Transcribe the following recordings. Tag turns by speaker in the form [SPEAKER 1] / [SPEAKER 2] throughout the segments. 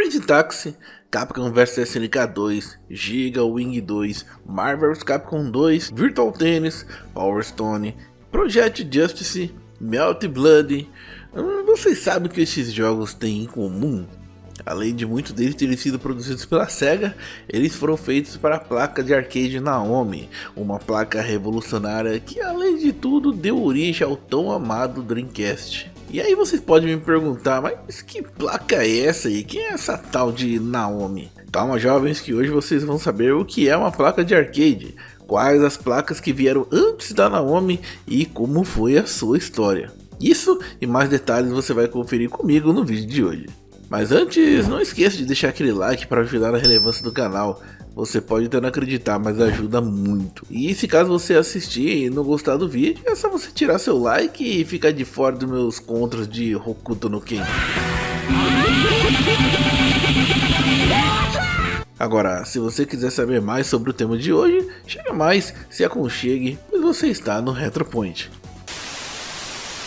[SPEAKER 1] Crazy Taxi, Capcom vs SNK 2, Giga Wing 2, Marvel vs Capcom 2, Virtual Tennis, Power Stone, Project Justice, Melt Blood. Vocês sabem o que esses jogos têm em comum? Além de muitos deles terem sido produzidos pela SEGA, eles foram feitos para a placa de arcade Naomi, uma placa revolucionária que, além de tudo, deu origem ao tão amado Dreamcast. E aí vocês podem me perguntar, mas que placa é essa aí? Quem é essa tal de Naomi? Calma, jovens, que hoje vocês vão saber o que é uma placa de arcade, quais as placas que vieram antes da Naomi e como foi a sua história. Isso e mais detalhes você vai conferir comigo no vídeo de hoje. Mas antes, não esqueça de deixar aquele like para ajudar na relevância do canal. Você pode até não acreditar, mas ajuda muito. E se caso você assistir e não gostar do vídeo, é só você tirar seu like e ficar de fora dos meus contras de Hokuto no Ken. Agora, se você quiser saber mais sobre o tema de hoje, chega mais, se aconchegue, pois você está no Retropoint.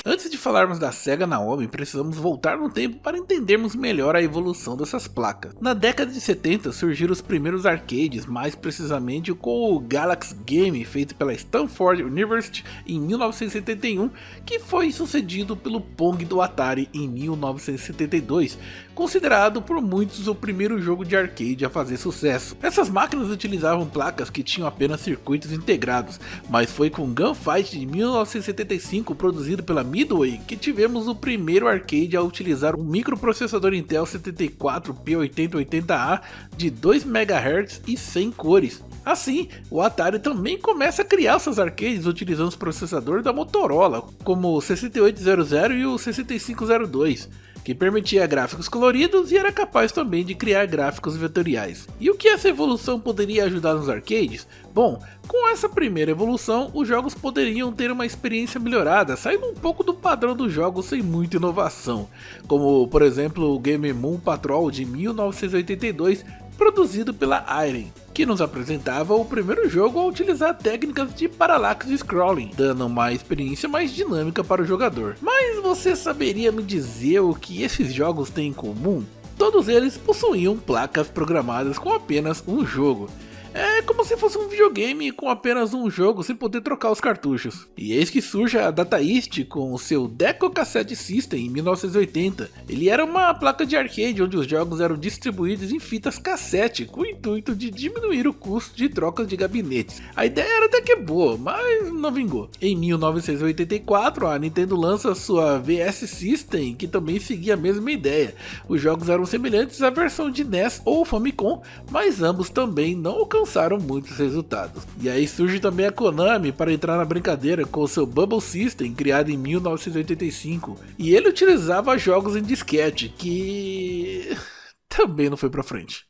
[SPEAKER 1] Antes de falarmos da SEGA Naomi, precisamos voltar no tempo para entendermos melhor a evolução dessas placas. Na década de 70 surgiram os primeiros arcades, mais precisamente com o Galaxy Game, feito pela Stanford University em 1971, que foi sucedido pelo Pong do Atari em 1972, considerado por muitos o primeiro jogo de arcade a fazer sucesso. Essas máquinas utilizavam placas que tinham apenas circuitos integrados, mas foi com Gunfight de 1975, produzido pela Midway, que tivemos o primeiro arcade a utilizar um microprocessador Intel 74P8080A de 2 MHz e 100 cores. Assim, o Atari também começa a criar seus arcades utilizando os processadores da Motorola, como o 6800 e o 6502. Que permitia gráficos coloridos e era capaz também de criar gráficos vetoriais. E o que essa evolução poderia ajudar nos arcades? Bom, com essa primeira evolução, os jogos poderiam ter uma experiência melhorada, saindo um pouco do padrão dos jogos sem muita inovação, como por exemplo o Game Moon Patrol de 1982, produzido pela Irem, que nos apresentava o primeiro jogo a utilizar técnicas de parallax scrolling, dando uma experiência mais dinâmica para o jogador. Mas você saberia me dizer o que esses jogos têm em comum? Todos eles possuíam placas programadas com apenas um jogo. É como se fosse um videogame com apenas um jogo sem poder trocar os cartuchos. E eis que surge a Data East com o seu Deco Cassette System em 1980. Ele era uma placa de arcade onde os jogos eram distribuídos em fitas cassete com o intuito de diminuir o custo de trocas de gabinetes. A ideia era até que boa, mas não vingou. Em 1984 a Nintendo lança sua VS System, que também seguia a mesma ideia. Os jogos eram semelhantes à versão de NES ou Famicom, mas ambos também não alcançaram muitos resultados. E aí surge também a Konami para entrar na brincadeira com o seu Bubble System, criado em 1985, e ele utilizava jogos em disquete, que também não foi pra frente.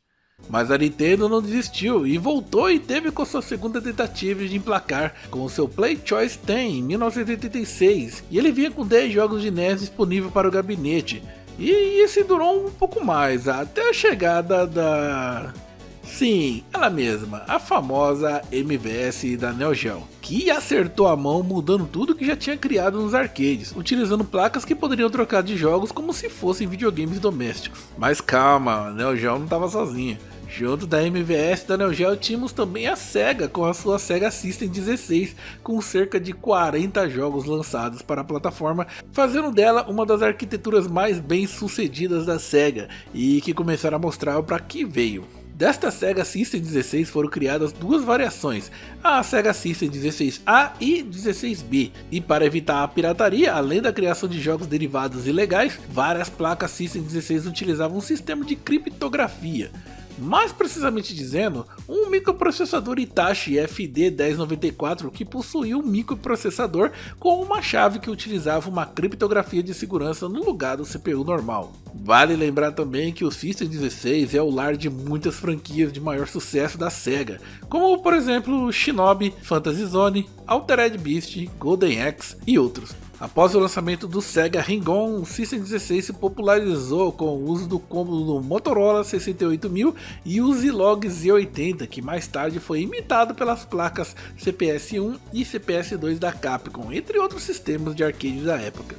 [SPEAKER 1] Mas a Nintendo não desistiu e voltou e teve com sua segunda tentativa de emplacar com o seu Play Choice 10 em 1986, e ele vinha com 10 jogos de NES disponíveis para o gabinete, e esse durou um pouco mais, até a chegada da... Sim, ela mesma, a famosa MVS da Neo Geo, que acertou a mão mudando tudo que já tinha criado nos arcades, utilizando placas que poderiam trocar de jogos como se fossem videogames domésticos. Mas calma, a Neo Geo não estava sozinha. Junto da MVS da Neo Geo tínhamos também a SEGA com a sua Sega System 16, com cerca de 40 jogos lançados para a plataforma, fazendo dela uma das arquiteturas mais bem sucedidas da SEGA e que começaram a mostrar para que veio. Desta Sega System 16 foram criadas duas variações, a Sega System 16A e 16B, e para evitar a pirataria, além da criação de jogos derivados ilegais, várias placas System 16 utilizavam um sistema de criptografia. Mais precisamente dizendo, um microprocessador Hitachi FD1094 que possuía um microprocessador com uma chave que utilizava uma criptografia de segurança no lugar do CPU normal. Vale lembrar também que o System 16 é o lar de muitas franquias de maior sucesso da SEGA, como por exemplo Shinobi, Fantasy Zone, Altered Beast, Golden Axe e outros. Após o lançamento do Sega Hang-On, o System 16 se popularizou com o uso do combo do Motorola 68000 e o Zilog Z80, que mais tarde foi imitado pelas placas CPS-1 e CPS-2 da Capcom, entre outros sistemas de arcade da época.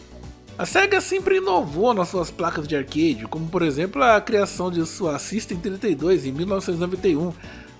[SPEAKER 1] A SEGA sempre inovou nas suas placas de arcade, como por exemplo a criação de sua System 32 em 1991,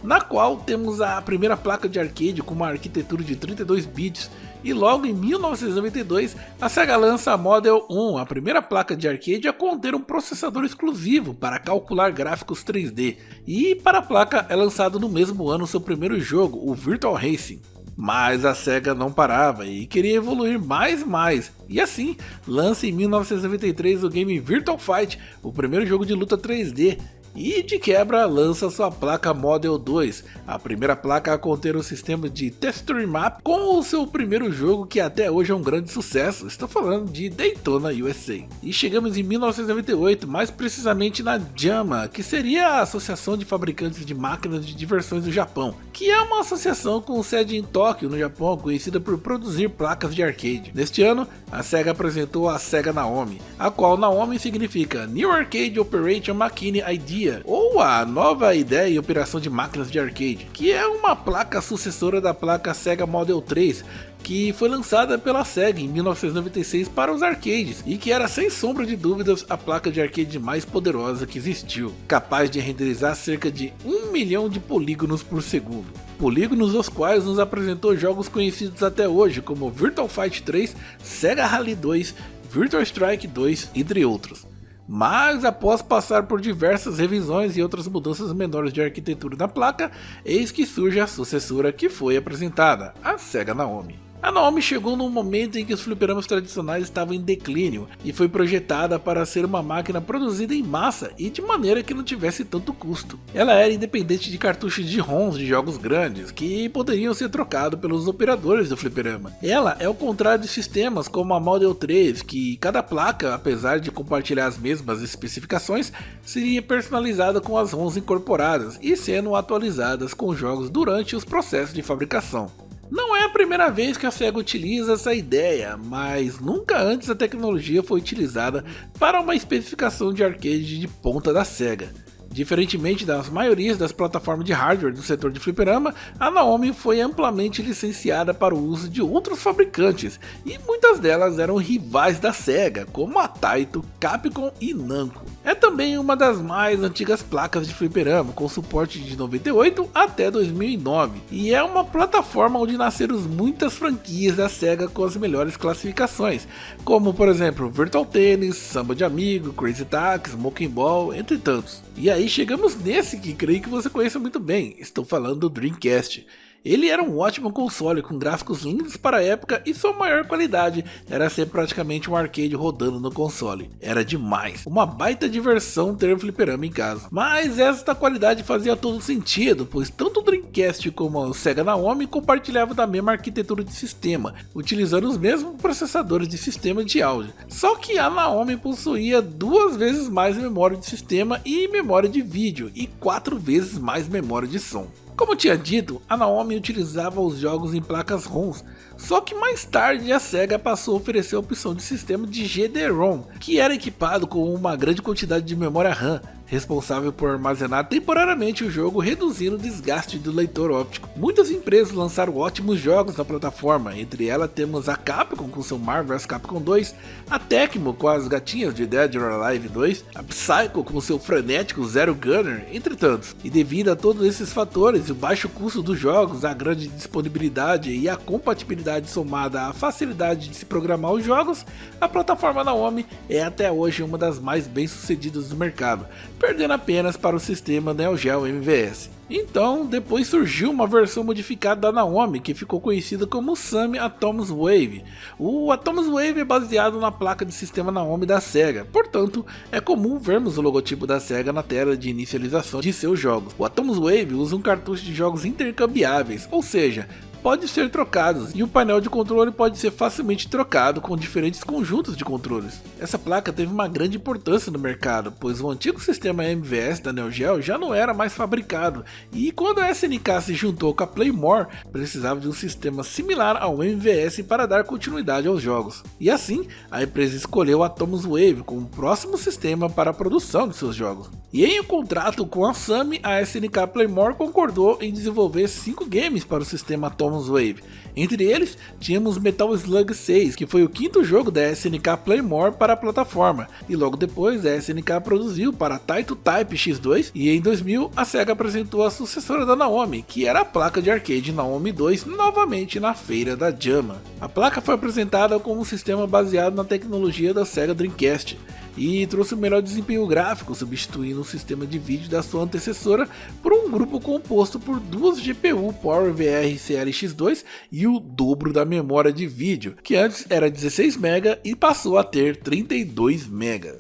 [SPEAKER 1] na qual temos a primeira placa de arcade com uma arquitetura de 32 bits, e logo em 1992 a SEGA lança a Model 1, a primeira placa de arcade a conter um processador exclusivo para calcular gráficos 3D, e para a placa é lançado no mesmo ano seu primeiro jogo, o Virtual Racing. Mas a SEGA não parava e queria evoluir mais e mais, e assim lança em 1993 o game Virtual Fight, o primeiro jogo de luta 3D, e de quebra lança sua placa Model 2, a primeira placa a conter o sistema de Texture Map com o seu primeiro jogo que até hoje é um grande sucesso, estou falando de Daytona USA. E chegamos em 1998, mais precisamente na JAMA, que seria a Associação de Fabricantes de Máquinas de Diversões do Japão, que é uma associação com sede em Tóquio, no Japão, conhecida por produzir placas de arcade. Neste ano, a SEGA apresentou a SEGA Naomi, a qual Naomi significa New Arcade Operation Machine Idea, ou a nova ideia e operação de máquinas de arcade, que é uma placa sucessora da placa SEGA Model 3, que foi lançada pela SEGA em 1996 para os arcades, e que era sem sombra de dúvidas a placa de arcade mais poderosa que existiu, capaz de renderizar cerca de 1 milhão de polígonos por segundo. Polígonos os quais nos apresentou jogos conhecidos até hoje, como Virtual Fight 3, SEGA Rally 2, Virtual Strike 2, entre outros. Mas após passar por diversas revisões e outras mudanças menores de arquitetura na placa, eis que surge a sucessora que foi apresentada, a SEGA Naomi. A Naomi chegou num momento em que os fliperamas tradicionais estavam em declínio e foi projetada para ser uma máquina produzida em massa e de maneira que não tivesse tanto custo. Ela era independente de cartuchos de ROMs de jogos grandes que poderiam ser trocados pelos operadores do fliperama. Ela é o contrário de sistemas como a Model 3, que cada placa, apesar de compartilhar as mesmas especificações, seria personalizada com as ROMs incorporadas e sendo atualizadas com jogos durante os processos de fabricação. Não é a primeira vez que a SEGA utiliza essa ideia, mas nunca antes a tecnologia foi utilizada para uma especificação de arcade de ponta da SEGA. Diferentemente das maiorias das plataformas de hardware do setor de fliperama, a Naomi foi amplamente licenciada para o uso de outros fabricantes, e muitas delas eram rivais da SEGA, como a Taito, Capcom e Namco. É também uma das mais antigas placas de fliperama, com suporte de 98 até 2009, e é uma plataforma onde nasceram muitas franquias da SEGA com as melhores classificações, como por exemplo Virtual Tennis, Samba de Amigo, Crazy Taxi, Smoking Ball, entre tantos. E aí chegamos nesse que creio que você conhece muito bem, estou falando do Dreamcast. Ele era um ótimo console com gráficos lindos para a época e sua maior qualidade era ser praticamente um arcade rodando no console. Era demais, uma baita diversão ter um fliperama em casa. Mas esta qualidade fazia todo sentido, pois tanto o Dreamcast como o SEGA Naomi compartilhavam da mesma arquitetura de sistema, utilizando os mesmos processadores de sistema de áudio. Só que a Naomi possuía 2 vezes mais memória de sistema e memória de vídeo e 4 vezes mais memória de som. Como tinha dito, a Naomi utilizava os jogos em placas ROMs, só que mais tarde a SEGA passou a oferecer a opção de sistema de GD-ROM, que era equipado com uma grande quantidade de memória RAM, responsável por armazenar temporariamente o jogo, reduzindo o desgaste do leitor óptico. Muitas empresas lançaram ótimos jogos na plataforma, entre elas temos a Capcom com seu Marvel vs Capcom 2, a Tecmo com as gatinhas de Dead or Alive 2, a Psycho com seu frenético Zero Gunner, entre tantos. E devido a todos esses fatores, o baixo custo dos jogos, a grande disponibilidade e a compatibilidade somada à facilidade de se programar os jogos, a plataforma Naomi é até hoje uma das mais bem sucedidas do mercado, perdendo apenas para o sistema Neo Geo MVS. Então, depois surgiu uma versão modificada da Naomi, que ficou conhecida como Sammy Atomos Wave. O Atomos Wave é baseado na placa de sistema Naomi da SEGA, portanto, é comum vermos o logotipo da SEGA na tela de inicialização de seus jogos. O Atomos Wave usa um cartucho de jogos intercambiáveis, ou seja, pode ser trocados, e o painel de controle pode ser facilmente trocado com diferentes conjuntos de controles. Essa placa teve uma grande importância no mercado, pois o antigo sistema MVS da Neo Geo já não era mais fabricado, e quando a SNK se juntou com a Playmore, precisava de um sistema similar ao MVS para dar continuidade aos jogos. E assim, a empresa escolheu a Atomos Wave como o próximo sistema para a produção de seus jogos. E em um contrato com a Sammy, a SNK Playmore concordou em desenvolver 5 games para o sistema Atomos Atom's Wave. Entre eles, tínhamos Metal Slug 6, que foi o quinto jogo da SNK Playmore para a plataforma, e logo depois a SNK produziu para Taito Type X2, e em 2000 a SEGA apresentou a sucessora da Naomi, que era a placa de arcade Naomi 2, novamente na feira da JAMA. A placa foi apresentada como um sistema baseado na tecnologia da Sega Dreamcast, e trouxe o melhor desempenho gráfico, substituindo o sistema de vídeo da sua antecessora por um grupo composto por duas GPU PowerVR CLX2 e o dobro da memória de vídeo, que antes era 16 MB e passou a ter 32 MB.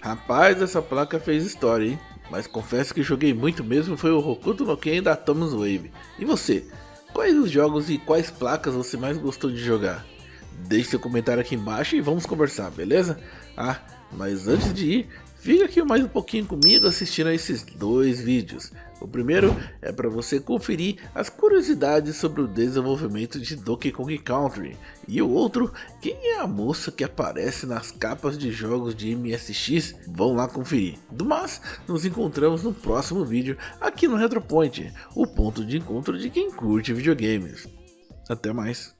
[SPEAKER 1] Rapaz, essa placa fez história, hein? Mas confesso que joguei muito mesmo foi o Hokuto no Ken da Atom's Wave. E você? Quais os jogos e quais placas você mais gostou de jogar? Deixe seu comentário aqui embaixo e vamos conversar, beleza? Ah, mas antes de ir, fica aqui mais um pouquinho comigo assistindo a esses dois vídeos. O primeiro é para você conferir as curiosidades sobre o desenvolvimento de Donkey Kong Country. E o outro, quem é a moça que aparece nas capas de jogos de MSX? Vão lá conferir. Do mais, nos encontramos no próximo vídeo aqui no Retropoint, o ponto de encontro de quem curte videogames. Até mais.